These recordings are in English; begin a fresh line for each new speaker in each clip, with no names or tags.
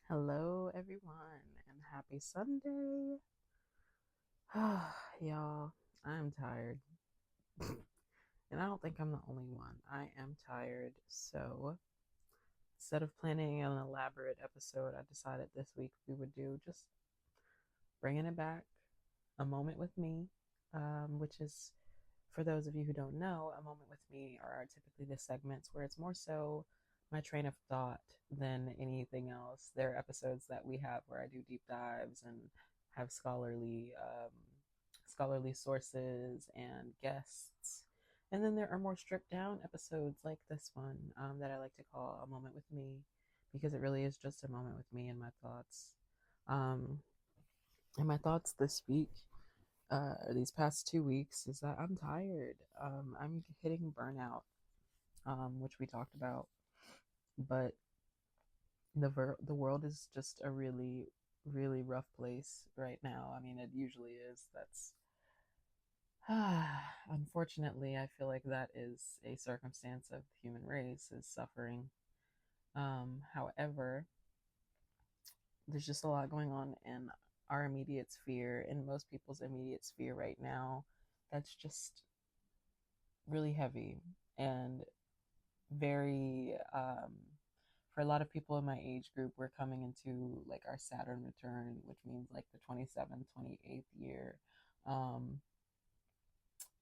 Hello, everyone, and happy Sunday. Y'all, I'm tired. And I don't think I'm the only one. I am tired. So instead of planning an elaborate episode, I decided this week we would do just bringing it back, a moment with me, which is, for those of you who don't know, a moment with me are typically the segments where it's more so my train of thought than anything else. There are episodes that we have where I do deep dives and have scholarly sources and guests. And then there are more stripped down episodes like this one that I like to call A Moment with Me because it really is just a moment with me and my thoughts. Um, and my thoughts this week, these past 2 weeks, is that I'm tired. I'm hitting burnout, which we talked about, but the world is just a really rough place right now. I mean, it usually is. That's unfortunately, I feel like that is a circumstance of the human race is suffering. However, there's just a lot going on in our immediate sphere, in most people's immediate sphere right now. That's just really heavy and very for a lot of people in my age group, we're coming into like our Saturn return, which means like the 27th, 28th year. Um,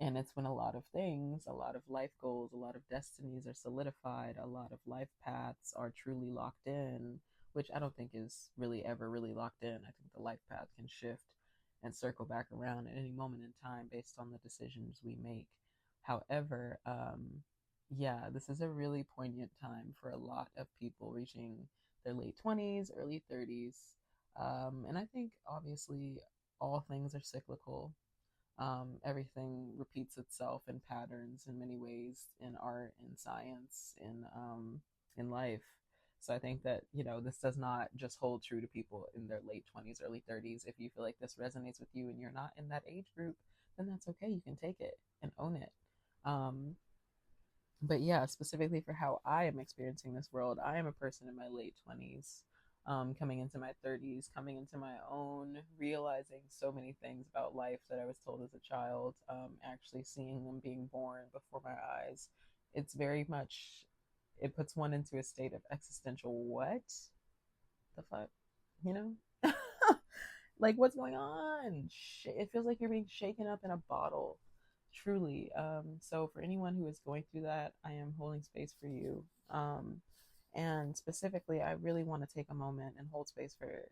and it's when a lot of things, a lot of life goals, a lot of destinies are solidified, a lot of life paths are truly locked in, which I don't think is really ever really locked in. I think the life path can shift and circle back around at any moment in time based on the decisions we make. However, yeah, this is a really poignant time for a lot of people reaching their late 20s, early 30s. And I think obviously all things are cyclical. Everything repeats itself in patterns in many ways in art, in science, in life. So I think that this does not just hold true to people in their late 20s, early 30s. If you feel like this resonates with you and you're not in that age group, then that's okay. You can take it and own it. Um, but yeah, specifically for how I am experiencing this world, I am a person in my late 20s, coming into my 30s, coming into my own, realizing so many things about life that I was told as a child, actually seeing them being born before my eyes. It's very much, it puts one into a state of existential what the fuck, you know? Like, what's going on? It feels like you're being shaken up in a bottle, truly. So for anyone who is going through that, I am holding space for you. And specifically, I really want to take a moment and hold space for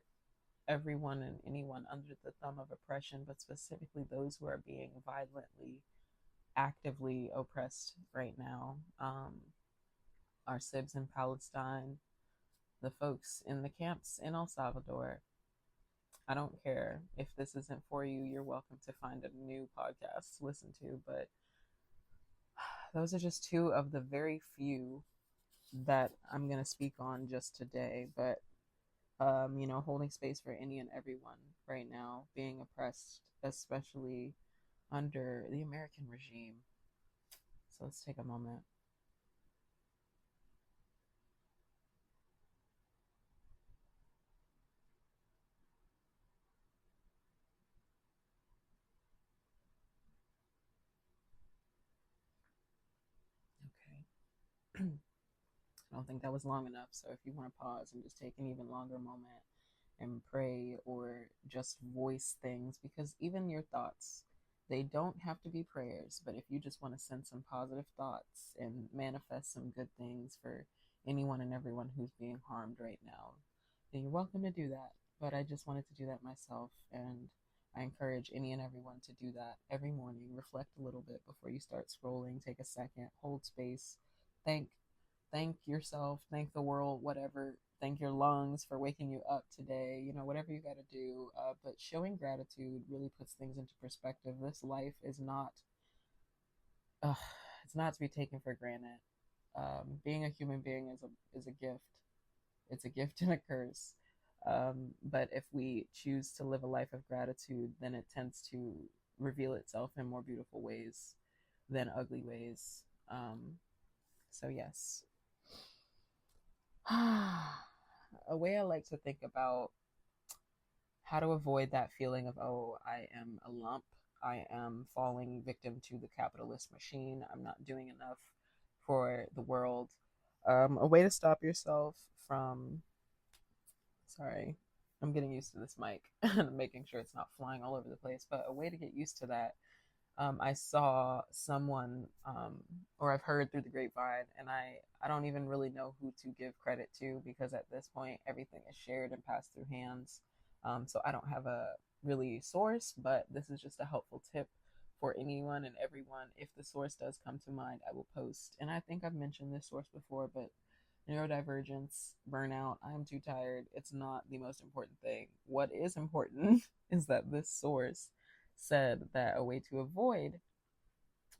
everyone and anyone under the thumb of oppression, but specifically those who are being violently, actively oppressed right now. Our Sibs in Palestine, the folks in the camps in El Salvador. I don't care if this isn't for you. You're welcome to find a new podcast to listen to. But those are just two of the very few that I'm going to speak on just today. But, holding space for any and everyone right now being oppressed, especially under the American regime. So let's take a moment. Okay. I don't think that was long enough. So if you want to pause and just take an even longer moment and pray or just voice things, because even your thoughts, they don't have to be prayers, but if you just want to send some positive thoughts and manifest some good things for anyone and everyone who's being harmed right now, then you're welcome to do that. But I just wanted to do that myself, and I encourage any and everyone to do that every morning. Reflect a little bit before you start scrolling. Take a second, hold space, thank thank yourself, thank the world, whatever. Thank your lungs for waking you up today. Whatever you got to do. But showing gratitude really puts things into perspective. This life is not, uh, it's not to be taken for granted. Being a human being is a gift. It's a gift and a curse. But if we choose to live a life of gratitude, then it tends to reveal itself in more beautiful ways than ugly ways. So yes. a way I like to think about how to avoid that feeling of, oh, I am a lump. I am falling victim to the capitalist machine. I'm not doing enough for the world. A way to stop yourself from, sorry, I'm getting used to this mic and making sure it's not flying all over the place, but a way to get used to that, I saw someone, or I've heard through the grapevine, and I don't even really know who to give credit to because at this point everything is shared and passed through hands. So I don't have a really source, but this is just a helpful tip for anyone and everyone. If the source does come to mind, I will post. And I think I've mentioned this source before, but neurodivergence, burnout, I'm too tired. It's not the most important thing. What is important is that this source said that a way to avoid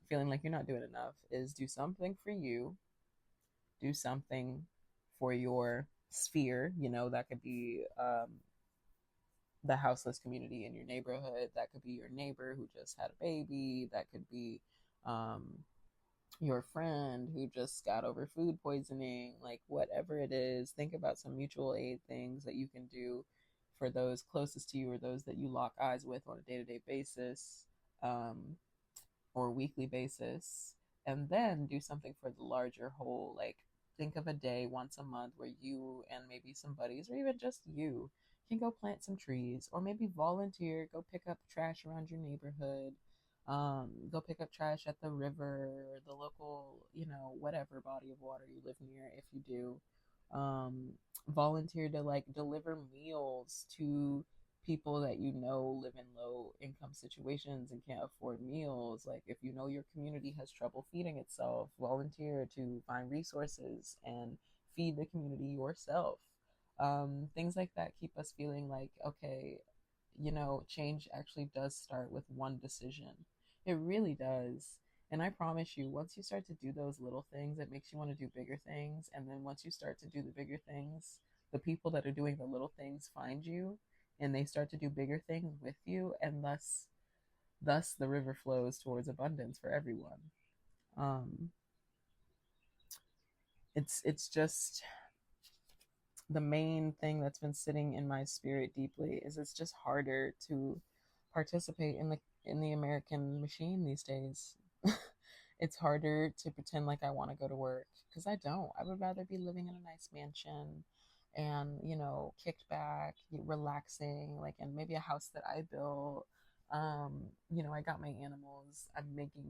feeling like you're not doing enough is do something for you, do something for your sphere. You know, that could be the houseless community in your neighborhood, that could be your neighbor who just had a baby, that could be um, your friend who just got over food poisoning, like whatever it is, think about some mutual aid things that you can do for those closest to you or those that you lock eyes with on a day-to-day basis, um, or weekly basis, and then do something for the larger whole. Like, think of a day once a month where you and maybe some buddies, or even just you, can go plant some trees, or maybe volunteer, go pick up trash around your neighborhood, go pick up trash at the river or the local, whatever body of water you live near, if you do. Um, Volunteer to like deliver meals to people that you know live in low income situations and can't afford meals. Like, if you know your community has trouble feeding itself, volunteer to find resources and feed the community yourself. Things like that keep us feeling like, okay, change actually does start with one decision. It really does. And I promise you, once you start to do those little things, it makes you want to do bigger things. And then once you start to do the bigger things, the people that are doing the little things find you and they start to do bigger things with you. And thus the river flows towards abundance for everyone. Um, it's just the main thing that's been sitting in my spirit deeply is it's just harder to participate in the American machine these days. It's harder to pretend like I want to go to work because I don't. I would rather be living in a nice mansion and, kicked back, relaxing, like in maybe a house that I built. I got my animals. I'm making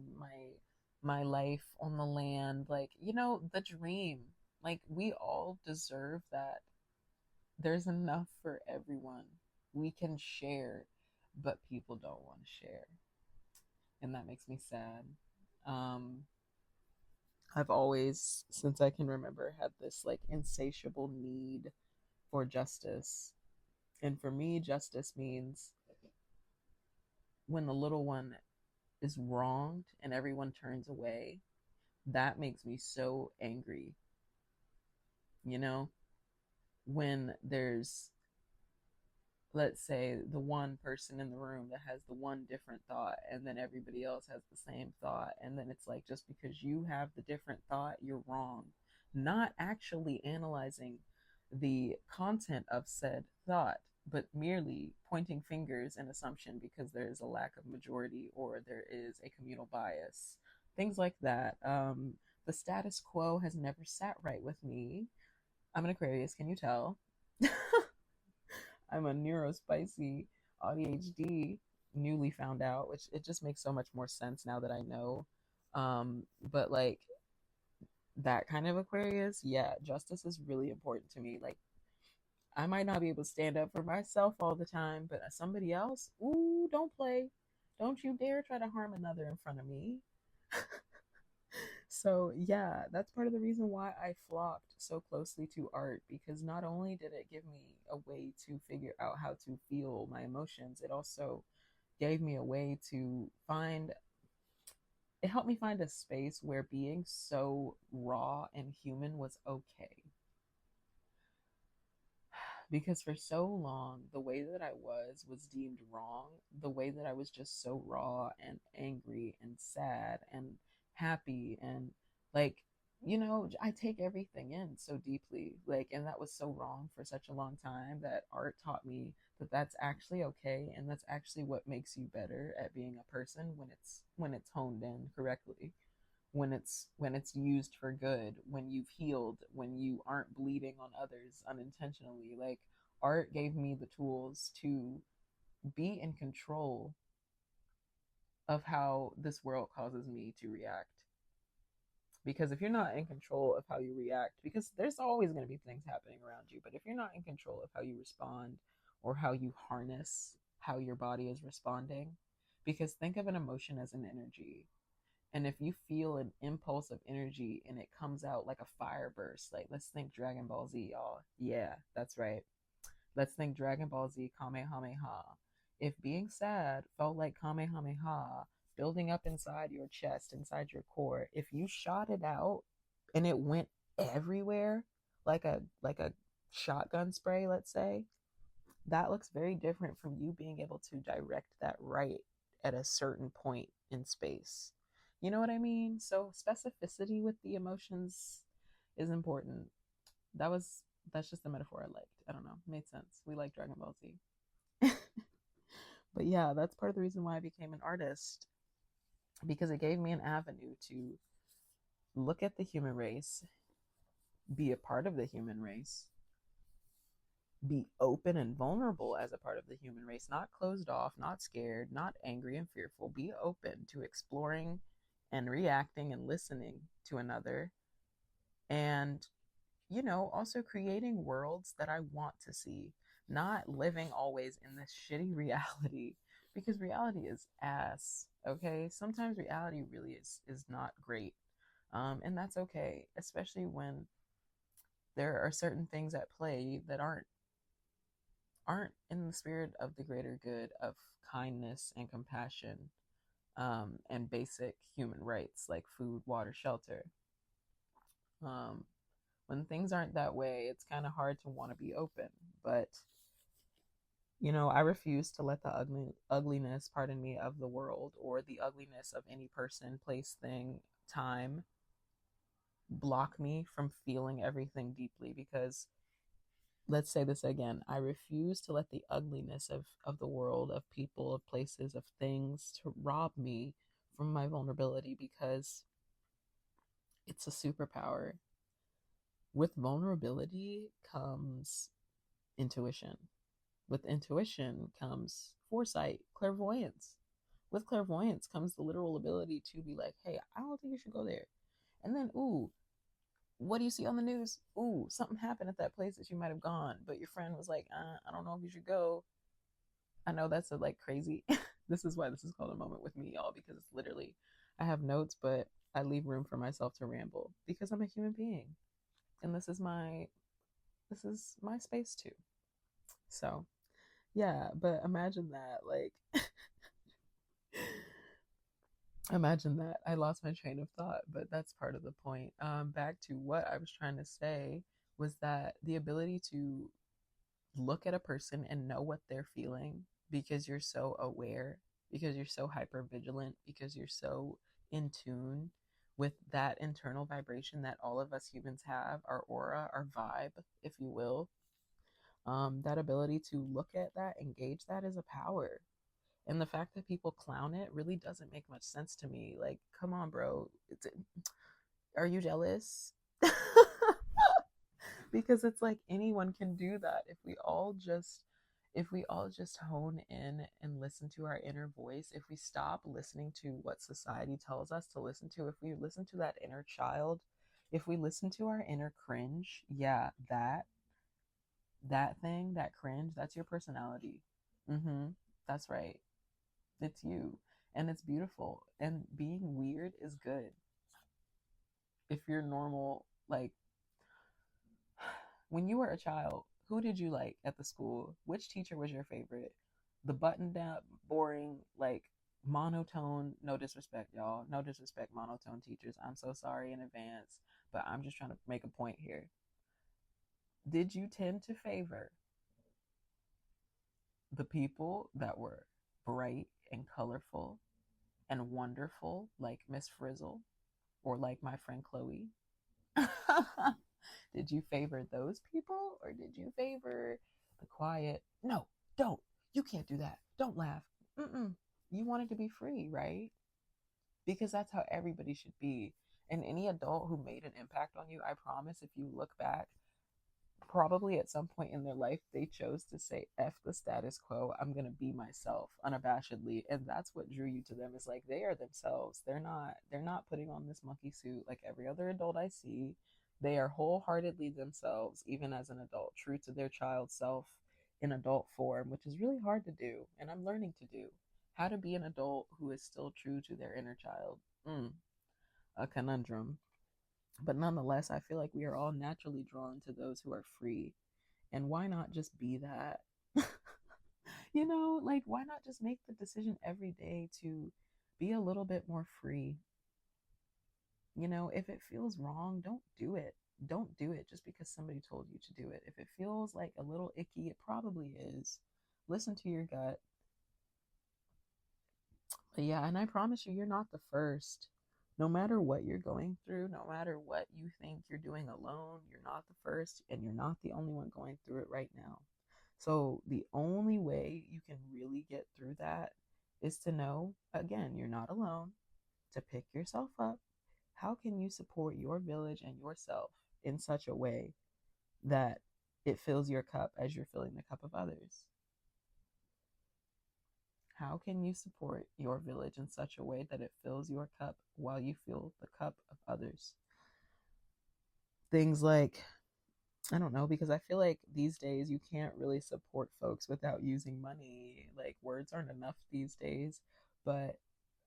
my life on the land, like, the dream. Like, we all deserve that. There's enough for everyone. We can share, but people don't want to share. And that makes me sad. Um, I've always, since I can remember, had this like insatiable need for justice. And for me, justice means when the little one is wronged and everyone turns away, that makes me so angry. You know, when there's, let's say, the one person in the room that has the one different thought and then everybody else has the same thought, and then it's like, just because you have the different thought, you're wrong, not actually analyzing the content of said thought, but merely pointing fingers and assumption because there is a lack of majority or there is a communal bias, things like that. The status quo has never sat right with me. I'm an Aquarius, can you tell? I'm a neurospicy AuDHD, newly found out, which it just makes so much more sense now that I know. But like, that kind of Aquarius, yeah, justice is really important to me. Like, I might not be able to stand up for myself all the time, but somebody else, ooh, don't play. Don't you dare try to harm another in front of me. So, yeah, that's part of the reason why I flocked so closely to art, because not only did it give me a way to figure out how to feel my emotions, it also gave me a way to it helped me find a space where being so raw and human was okay. Because for so long, the way that I was deemed wrong. The way that I was just so raw and angry and sad and happy and like I take everything in so deeply. Like, and that was so wrong for such a long time, that art taught me that that's actually okay, and that's actually what makes you better at being a person when it's honed in correctly, when it's used for good, when you've healed, when you aren't bleeding on others unintentionally. Like, art gave me the tools to be in control of how this world causes me to react. Because if you're not in control of how you react, because there's always going to be things happening around you, but if you're not in control of how you respond, or how you harness how your body is responding, because think of an emotion as an energy. And if you feel an impulse of energy and it comes out like a fire burst, like, let's think Dragon Ball Z, y'all. Yeah, that's right. Let's think Dragon Ball Z Kamehameha. If being sad felt like Kamehameha building up inside your chest, inside your core, if you shot it out and it went everywhere, like a shotgun spray, let's say, that looks very different from you being able to direct that right at a certain point in space. You know what I mean? So specificity with the emotions is important. That's just the metaphor I liked. I don't know. Made sense. We like Dragon Ball Z. But yeah, that's part of the reason why I became an artist, because it gave me an avenue to look at the human race, be a part of the human race, be open and vulnerable as a part of the human race, not closed off, not scared, not angry and fearful. Be open to exploring and reacting and listening to another. And, also creating worlds that I want to see, not living always in this shitty reality, because reality is ass. Okay. Sometimes reality really is not great. And that's okay, especially when there are certain things at play that aren't in the spirit of the greater good of kindness and compassion, and basic human rights like food, water, shelter. Um, when things aren't that way, it's kind of hard to want to be open. But I refuse to let the ugliness, pardon me, of the world, or the ugliness of any person, place, thing, time, block me from feeling everything deeply. Because, let's say this again, I refuse to let the ugliness of the world, of people, of places, of things, to rob me from my vulnerability, because it's a superpower. With vulnerability comes intuition. With intuition comes foresight, clairvoyance. With clairvoyance comes the literal ability to be like, hey, I don't think you should go there. And then, ooh, what do you see on the news? Ooh, something happened at that place that you might have gone, but your friend was like, I don't know if you should go. I know that's like crazy. This is why this is called a moment with me, y'all, because it's literally, I have notes, but I leave room for myself to ramble because I'm a human being. And this is my space too. So yeah, but imagine that, like, imagine that. I lost my train of thought, but that's part of the point. Back to what I was trying to say, was that the ability to look at a person and know what they're feeling, because you're so aware, because you're so hyper vigilant, because you're so in tune with that internal vibration that all of us humans have, our aura, our vibe, if you will. That ability to look at that, engage that, is a power. And the fact that people clown it really doesn't make much sense to me. Like, come on, bro. Are you jealous? Because it's like anyone can do that if we all just hone in and listen to our inner voice, if we stop listening to what society tells us to listen to, if we listen to that inner child, if we listen to our inner cringe, yeah, that thing, that cringe, that's your personality. Mm-hmm. That's right. It's you. And it's beautiful. And being weird is good. If you're normal, like, when you were a child, who did you like at the school? Which teacher was your favorite? The buttoned down, boring, like, monotone, no disrespect, y'all. No disrespect, monotone teachers. I'm so sorry in advance, but I'm just trying to make a point here. Did you tend to favor the people that were bright and colorful and wonderful, like Miss Frizzle, or like my friend Chloe? Did you favor those people or did you favor the quiet? No, don't. You can't do that. Don't laugh. Mm-mm. You wanted to be free, right? Because that's how everybody should be. And any adult who made an impact on you, I promise if you look back, probably at some point in their life they chose to say F the status quo, I'm going to be myself unabashedly, and that's what drew you to them. Is like they are themselves. They're not putting on this monkey suit like every other adult I see. They are wholeheartedly themselves, even as an adult, true to their child self in adult form, which is really hard to do, and I'm learning to do how to be an adult who is still true to their inner child. A conundrum. But nonetheless, I feel like we are all naturally drawn to those who are free. And why not just be that? Like, why not just make the decision every day to be a little bit more free? If it feels wrong, don't do it. Don't do it just because somebody told you to do it. If it feels like a little icky, it probably is. Listen to your gut. But yeah, and I promise you, you're not the first. No matter what you're going through, no matter what you think you're doing alone, you're not the first and you're not the only one going through it right now. So, the only way you can really get through that is to know, again, you're not alone, to pick yourself up. How can you support your village and yourself in such a way that it fills your cup as you're filling the cup of others? How can you support your village in such a way that it fills your cup while you fill the cup of others? Things like, I don't know, because I feel like these days you can't really support folks without using money. Like words aren't enough these days, but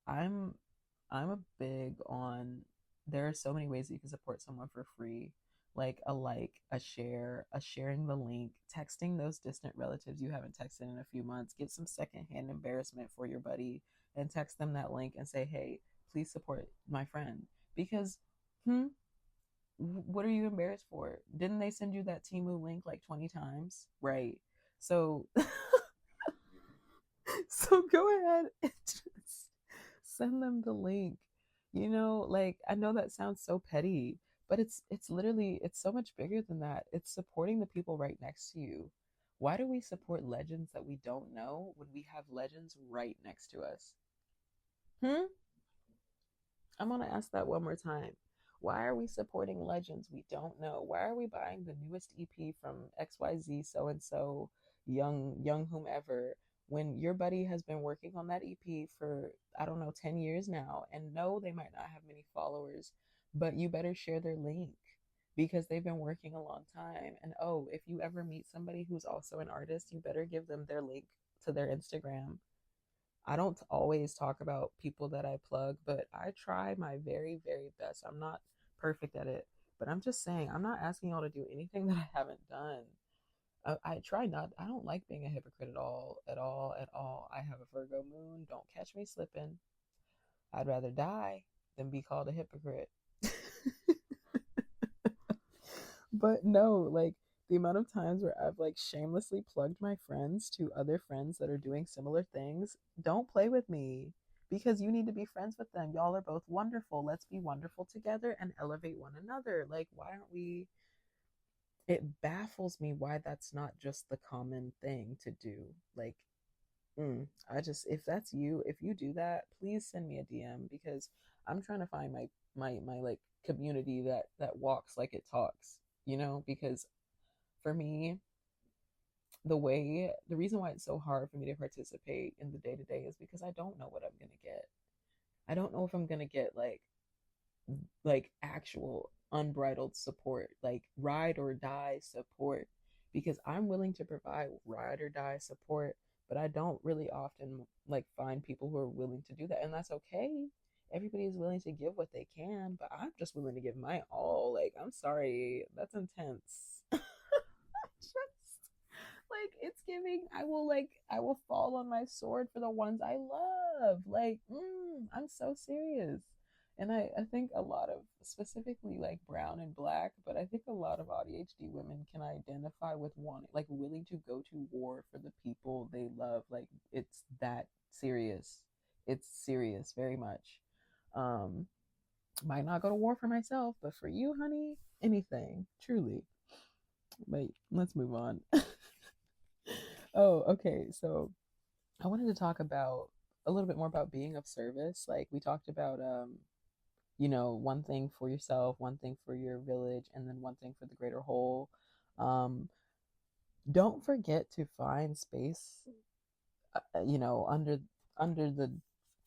I'm I'm a big on there are so many ways that you can support someone for free. Like, a share, a sharing the link, texting those distant relatives you haven't texted in a few months, get some secondhand embarrassment for your buddy and text them that link and say, hey, please support my friend. Because hmm, what are you embarrassed for? Didn't they send you that Timu link like 20 times? Right. So so go ahead and just send them the link. Like I know that sounds so petty, but it's literally it's so much bigger than that. It's supporting the people right next to you. Why do we support legends that we don't know when we have legends right next to us? Hmm? I'm going to ask that one more time. Why are we supporting legends we don't know? Why are we buying the newest EP from XYZ so and so, young whomever, when your buddy has been working on that EP for, I don't know, 10 years now? And no, they might not have many followers, but you better share their link because they've been working a long time. And oh, if you ever meet somebody who's also an artist, you better give them their link to their Instagram. I don't always talk about people that I plug, but I try my very, very best. I'm not perfect at it, but I'm just saying, I'm not asking y'all to do anything that I haven't done. I try not, I don't like being a hypocrite at all, at all, at all. I have a Virgo moon. Don't catch me slipping. I'd rather die than be called a hypocrite. But no, like the amount of times where I've like shamelessly plugged my friends to other friends that are doing similar things, don't play with me because you need to be friends with them. Y'all are both wonderful. Let's be wonderful together and elevate one another. Like, why aren't we? It baffles me why that's not just the common thing to do. Like, I just, if that's you, if you do that, please send me a DM because I'm trying to find my like community that walks like it talks, because for me, the reason why it's so hard for me to participate in the day to day is because I don't know what I'm gonna get. I don't know if I'm gonna get like actual unbridled support, like ride or die support, because I'm willing to provide ride or die support, but I don't really often like find people who are willing to do that, and that's okay. Everybody is willing to give what they can, but I'm just willing to give my all. Like, I'm sorry, that's intense. Just like it's giving I will fall on my sword for the ones I love. Like, I'm so serious. And I think a lot of specifically like brown and black, but I think a lot of AuDHD women can identify with wanting, like, willing to go to war for the people they love. Like, it's that serious. It's serious very much. um Might not go to war for myself, but for you, honey, anything, truly. But let's move on. Oh, okay. So I wanted to talk about a little bit more about being of service. Like we talked about, one thing for yourself, one thing for your village, and then one thing for the greater whole. Um, don't forget to find space, under the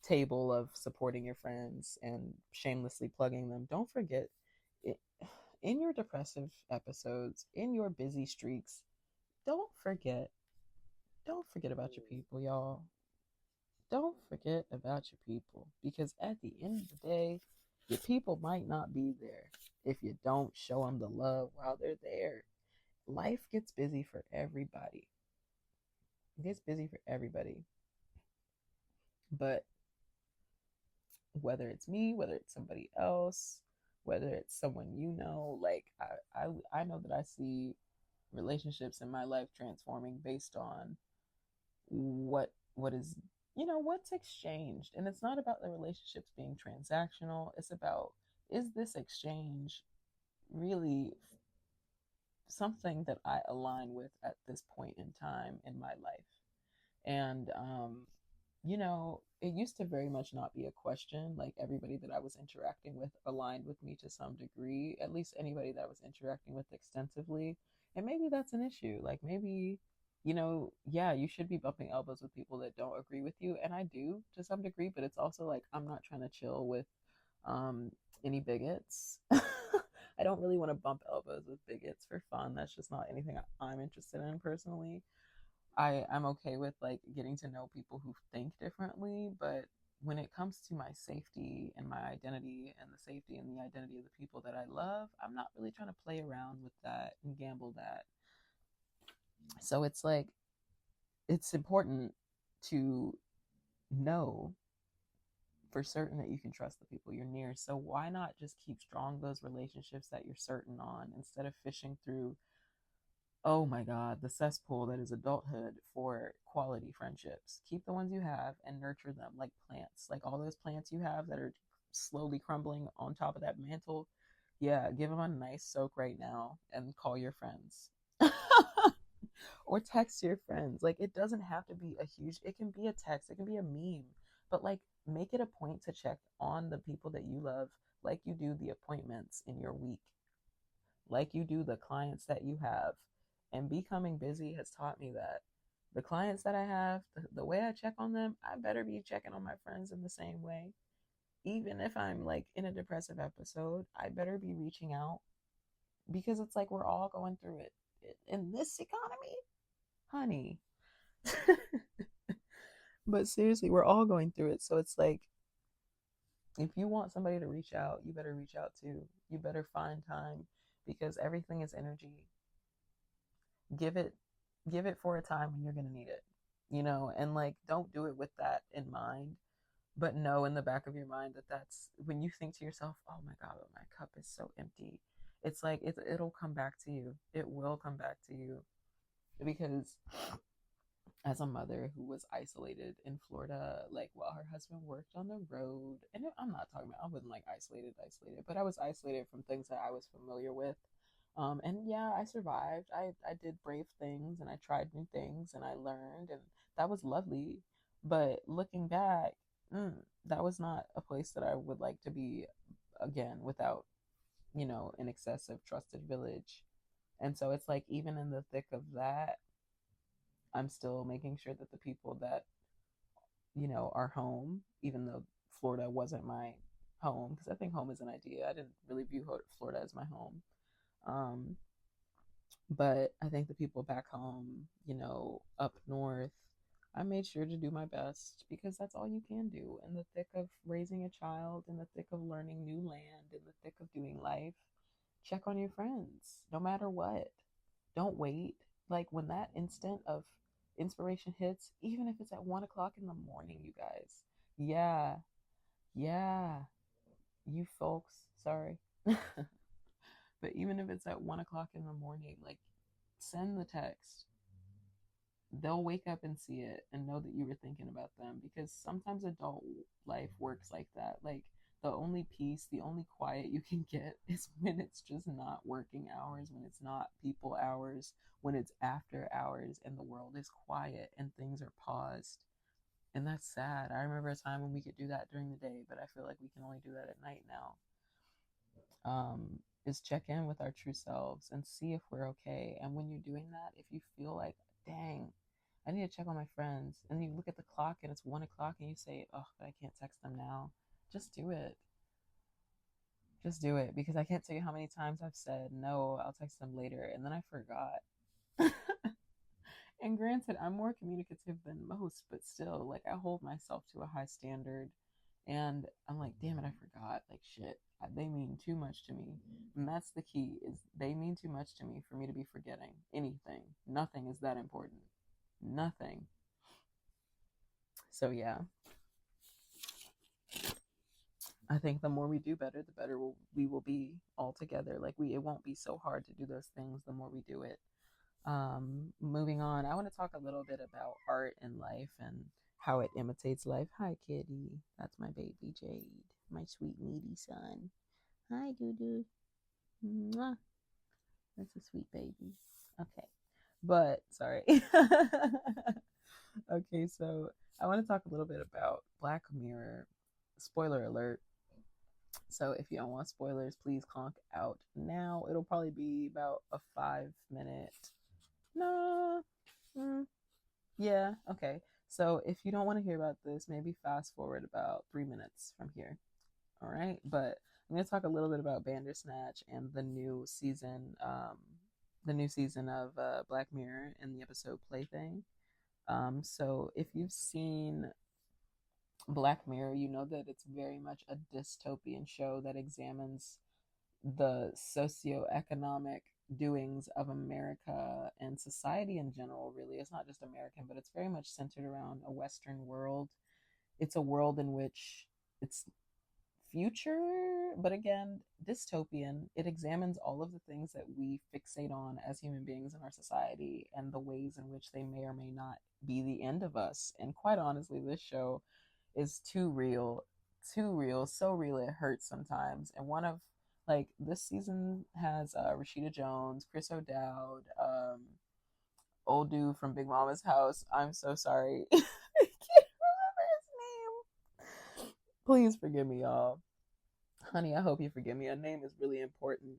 table of supporting your friends and shamelessly plugging them. Don't forget it, in your depressive episodes, in your busy streaks, don't forget, don't forget about your people, y'all. Don't forget about your people, because at the end of the day, your people might not be there if you don't show them the love while they're there. Life gets busy for everybody. It gets busy for everybody. But whether it's me, whether it's somebody else, whether it's someone like I know that I see relationships in my life transforming based on what is what's exchanged. And it's not about the relationships being transactional. It's about, is this exchange really something that I align with at this point in time in my life? And it used to very much not be a question. Like everybody that I was interacting with aligned with me to some degree, at least anybody that I was interacting with extensively. And maybe that's an issue. Like maybe, yeah, you should be bumping elbows with people that don't agree with you. And I do to some degree, but it's also like I'm not trying to chill with um any bigots. I don't really want to bump elbows with bigots for fun. That's just not anything I'm interested in personally. I'm okay with like getting to know people who think differently, but when it comes to my safety and my identity and the safety and the identity of the people that I love, I'm not really trying to play around with that and gamble that. So it's like it's important to know for certain that you can trust the people you're near. So why not just keep strong those relationships that you're certain on instead of fishing through, oh my God, the cesspool that is adulthood for quality friendships? Keep the ones you have and nurture them like plants, like all those plants you have that are slowly crumbling on top of that mantle. Yeah, give them a nice soak right now and call your friends. Or text your friends. Like it doesn't have to be a huge, it can be a text, it can be a meme, but like make it a point to check on the people that you love, like you do the appointments in your week, like you do the clients that you have. And becoming busy has taught me that the clients that I have, the way I check on them, I better be checking on my friends in the same way. Even if I'm like in a depressive episode, I better be reaching out, because it's like we're all going through it in this economy, honey. But seriously, we're all going through it. So it's like, if you want somebody to reach out, you better reach out too. You better find time, because everything is energy. Give it give it for a time when you're going to need it. And like don't do it with that in mind, but know in the back of your mind that that's when you think to yourself, "Oh my god, my cup is so empty." It's like it'll come back to you. It will come back to you, because as a mother who was isolated in Florida, like while her husband worked on the road, and I'm not talking about, I wasn't like isolated, but I was isolated from things that I was familiar with. And yeah, I survived. I did brave things and I tried new things and I learned, and that was lovely. But looking back, that was not a place that I would like to be again without, an excessive trusted village. And so it's like, even in the thick of that, I'm still making sure that the people that, are home, even though Florida wasn't my home, because I think home is an idea. I didn't really view Florida as my home. Um, but I think the people back home, up north, I made sure to do my best, because that's all you can do in the thick of raising a child, in the thick of learning new land, in the thick of doing life. Check on your friends, no matter what. Don't wait. Like when that instant of inspiration hits, even if it's at 1 o'clock in the morning, you guys. Yeah, yeah, you folks, sorry. But even if it's at 1 o'clock in the morning, like send the text. They'll wake up and see it and know that you were thinking about them, because sometimes adult life works like that. Like the only peace, the only quiet you can get is when it's just not working hours, when it's not people hours, when it's after hours and the world is quiet and things are paused. And that's sad. I remember a time when we could do that during the day, but I feel like we can only do that at night now. Is check in with our true selves and see if we're okay. And when you're doing that, if you feel like, dang, I need to check on my friends, and you look at the clock and it's 1 o'clock and you say, oh, but I can't text them now, just do it. Just do it, because I can't tell you how many times I've said, no, I'll text them later, and then I forgot. And granted, I'm more communicative than most, but still, like, I hold myself to a high standard. And I'm like, damn it, I forgot. Like, shit, they mean too much to me. And that's the key, is they mean too much to me for me to be forgetting anything. Nothing is that important. Nothing. So, yeah, I think the more we do better, the better we will be all together. Like, it won't be so hard to do those things the more we do it. Moving on, I want to talk a little bit about art and life and how it imitates life. Hi, kitty. That's my baby Jade, my sweet needy son. Hi, doo doo. Mwah. That's a sweet baby. Okay, but sorry. Okay, so I want to talk a little bit about Black Mirror. Spoiler alert. So if you don't want spoilers, please conk out now. It'll probably be about a 5 minute. No. Mm, yeah, okay. So if you don't want to hear about this, maybe fast forward about 3 minutes from here. All right. But I'm going to talk a little bit about Bandersnatch and the new season of Black Mirror and the episode Plaything. So if you've seen Black Mirror, you know that it's very much a dystopian show that examines the socioeconomic doings of America and society in general, really. It's not just American, but it's very much centered around a Western world. It's a world in which it's future, but again, dystopian. It examines all of the things that we fixate on as human beings in our society and the ways in which they may or may not be the end of us. And quite honestly, this show is too real, so real it hurts sometimes. And one of like this season has Rashida Jones, Chris O'Dowd, old dude from Big Mama's House. I'm so sorry. I can't remember his name. Please forgive me, y'all. Honey, I hope you forgive me. A name is really important,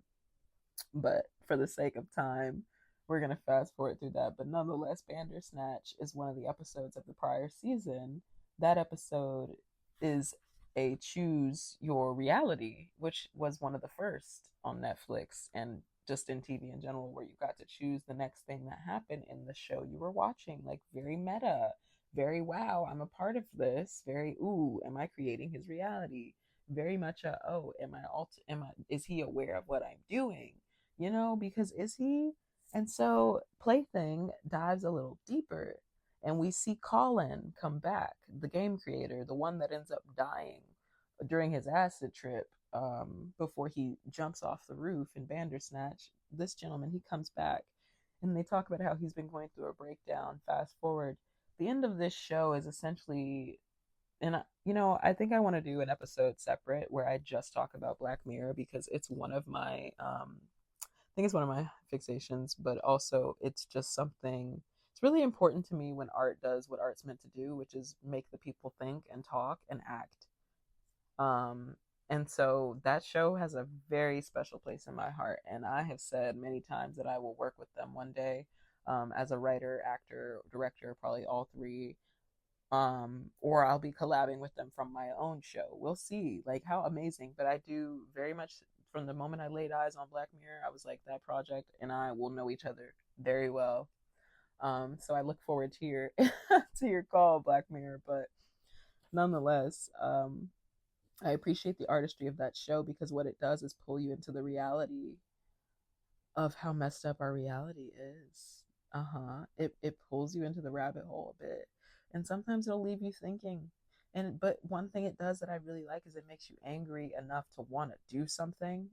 but for the sake of time, we're gonna fast forward through that. But nonetheless, Bandersnatch is one of the episodes of the prior season. That episode is a choose your reality, which was one of the first on Netflix and just in TV in general, where you got to choose the next thing that happened in the show you were watching. Like, very meta, very wow, I'm a part of this. Very ooh, am I creating his reality? Very much a oh, am I is he aware of what I'm doing? Because is he? And so Plaything dives a little deeper, and we see Colin come back, the game creator, the one that ends up dying during his acid trip, before he jumps off the roof in Bandersnatch. This gentleman, he comes back, and they talk about how he's been going through a breakdown. Fast forward, the end of this show is essentially, and I think I want to do an episode separate where I just talk about Black Mirror, because it's one of my I think it's one of my fixations, but also it's just something. It's really important to me when art does what art's meant to do, which is make the people think and talk and act. Um, and so that show has a very special place in my heart, and I have said many times that I will work with them one day, as a writer, actor, director, probably all three, or I'll be collabing with them from my own show. We'll see, like, how amazing. But I do very much, from the moment I laid eyes on Black Mirror, I was like, that project and I will know each other very well. So I look forward to your to your call, Black Mirror. But nonetheless, I appreciate the artistry of that show, because what it does is pull you into the reality of how messed up our reality is. It pulls you into the rabbit hole a bit, and sometimes it'll leave you thinking. But one thing it does that I really like is it makes you angry enough to want to do something.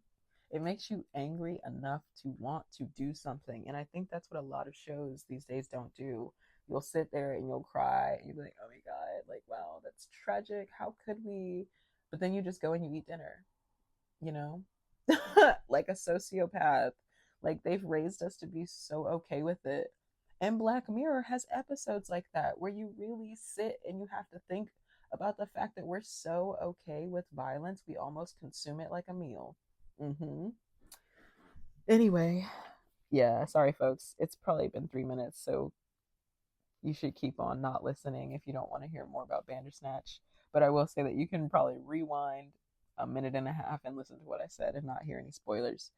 It makes you angry enough to want to do something, and I think that's what a lot of shows these days don't do. You'll sit there and you'll cry, and you'll be like, "Oh my god, like wow, that's tragic. How could we?" but then you just go and you eat dinner, you know? Like a sociopath. Like they've raised us to be so okay with it. And Black Mirror has episodes like that where you really sit and you have to think about the fact that we're so okay with violence, we almost consume it like a meal. Mm-hmm. Anyway, yeah, sorry, folks. It's probably been 3 minutes, so you should keep on not listening if you don't want to hear more about Bandersnatch. But I will say that you can probably rewind a minute and a half and listen to what I said and not hear any spoilers.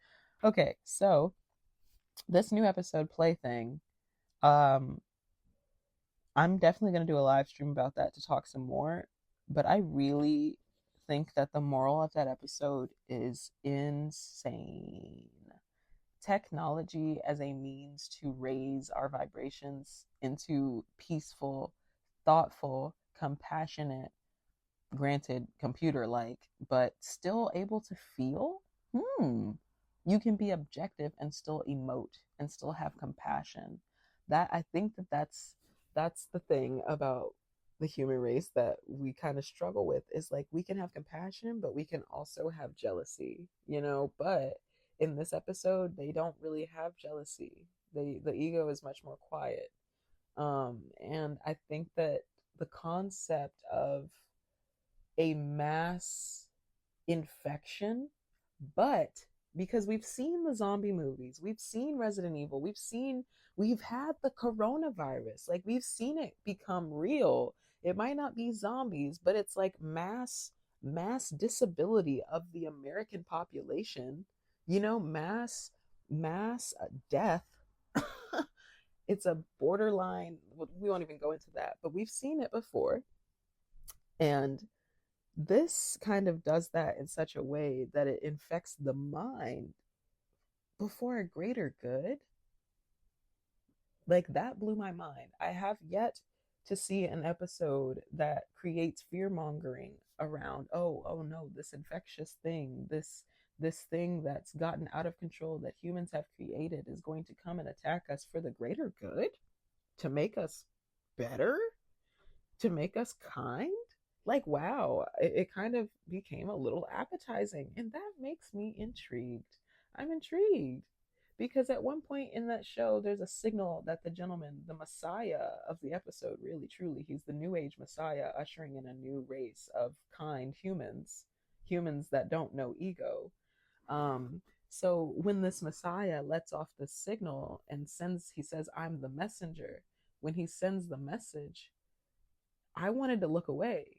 Okay, so this new episode Plaything, um, I'm definitely going to do a live stream about that to talk some more. But I really think that the moral of that episode is insane. Technology as a means to raise our vibrations into peaceful, thoughtful, compassionate, granted computer like, but still able to feel. Hmm. You can be objective and still emote and still have compassion. That I think that that's the thing about the human race that we kind of struggle with is like we can have compassion, but we can also have jealousy, you know. But in this episode, they don't really have jealousy. The ego is much more quiet. And I think that the concept of a mass infection, but because we've seen the zombie movies, we've seen Resident Evil, we've had the coronavirus, like we've seen it become real. It might not be zombies, but it's like mass disability of the American population, you know, mass death. It's a borderline, we won't even go into that, but we've seen it before. And this kind of does that in such a way that it infects the mind before a greater good. Like that blew my mind. I have yet to see an episode that creates fear mongering around, oh no, this infectious thing, this thing that's gotten out of control that humans have created is going to come and attack us for the greater good, to make us better, to make us kind. Like, wow, it kind of became a little appetizing, and that makes me intrigued. I'm intrigued because at one point in that show, there's a signal that the gentleman, the messiah of the episode, really truly, he's the new age messiah ushering in a new race of kind humans, humans that don't know ego. Um, so when this messiah lets off the signal and sends, he says, I'm the messenger. When he sends the message, I wanted to look away.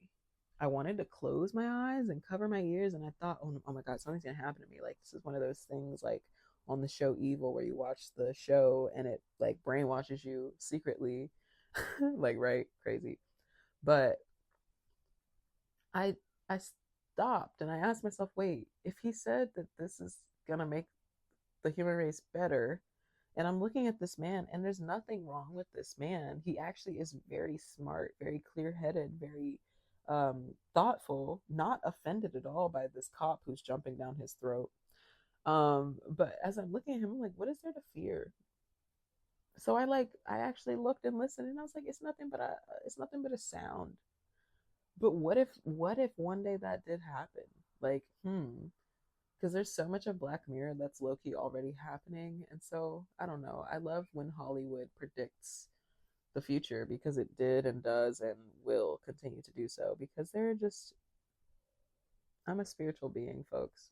I wanted to close my eyes and cover my ears, and I thought, oh my God, something's gonna happen to me. Like this is one of those things, like on the show Evil, where you watch the show and it like brainwashes you secretly, like right, crazy. But I I stopped and I asked myself, wait, if he said that this is gonna make the human race better, and I'm looking at this man, and there's nothing wrong with this man. He actually is very smart, very clear headed, very thoughtful, not offended at all by this cop who's jumping down his throat. But as I'm looking at him, I'm like, what is there to fear? So I actually looked and listened, and I was like, it's nothing but a sound. But what if one day that did happen? Like, because there's so much of Black Mirror that's low key already happening. And so I don't know. I love when Hollywood predicts the future because it did and does and will continue to do so because they're just, I'm a spiritual being, folks.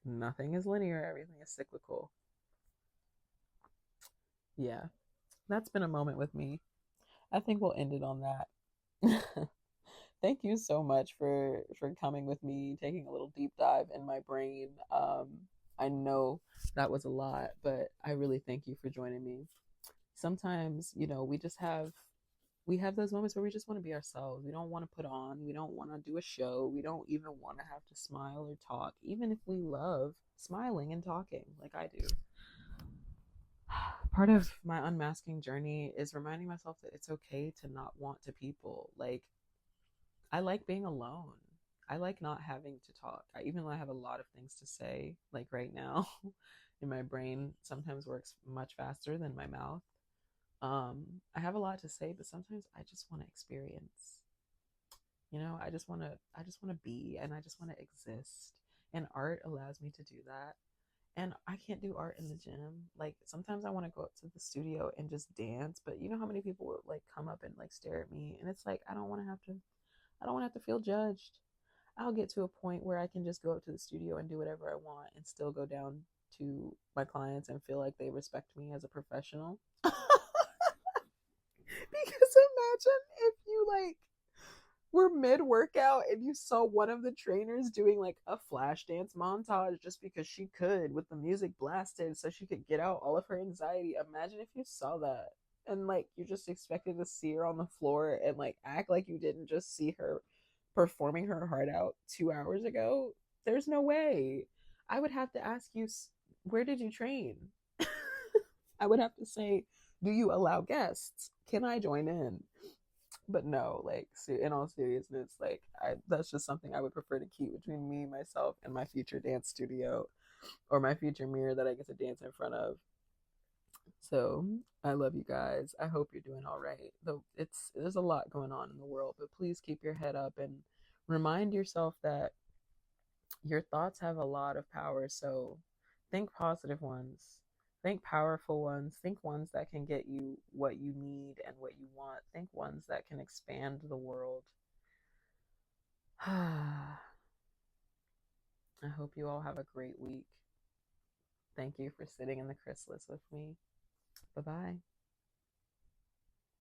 Nothing is linear, everything is cyclical. Yeah, that's been a moment with me. I think we'll end it on that. Thank you so much for coming with me, taking a little deep dive in my brain. I know that was a lot, but I really thank you for joining me. Sometimes, you know, we have those moments where we just want to be ourselves. We don't want to put on, we don't want to do a show, we don't even want to have to smile or talk, even if we love smiling and talking like I do. Part of my unmasking journey is reminding myself that it's okay to not want to people. Like I like being alone. I like not having to talk. Even though I have a lot of things to say, like right now, in my brain sometimes works much faster than my mouth. I have a lot to say, but sometimes I just want to experience. I just want to be, and I just want to exist. And art allows me to do that. And I can't do art in the gym. Like sometimes I want to go up to the studio and just dance, but you know how many people would like come up and like stare at me, and it's like I don't want to have to feel judged. I'll get to a point where I can just go up to the studio and do whatever I want and still go down to my clients and feel like they respect me as a professional. Because imagine if you like were mid workout and you saw one of the trainers doing like a flash dance montage just because she could with the music blasted so she could get out all of her anxiety. Imagine if you saw that and like you just expected to see her on the floor and like act like you didn't just see her performing her heart out 2 hours ago. There's no way. I would have to ask you, where did you train? I would have to say, do you allow guests? Can I join in? But no, like in all seriousness, like that's just something I would prefer to keep between me, myself, and my future dance studio or my future mirror that I get to dance in front of. So I love you guys. I hope you're doing all right. Though there's a lot going on in the world, but please keep your head up and remind yourself that your thoughts have a lot of power. So think positive ones. Think powerful ones. Think ones that can get you what you need and what you want. Think ones that can expand the world. I hope you all have a great week. Thank you for sitting in the chrysalis with me. Bye bye.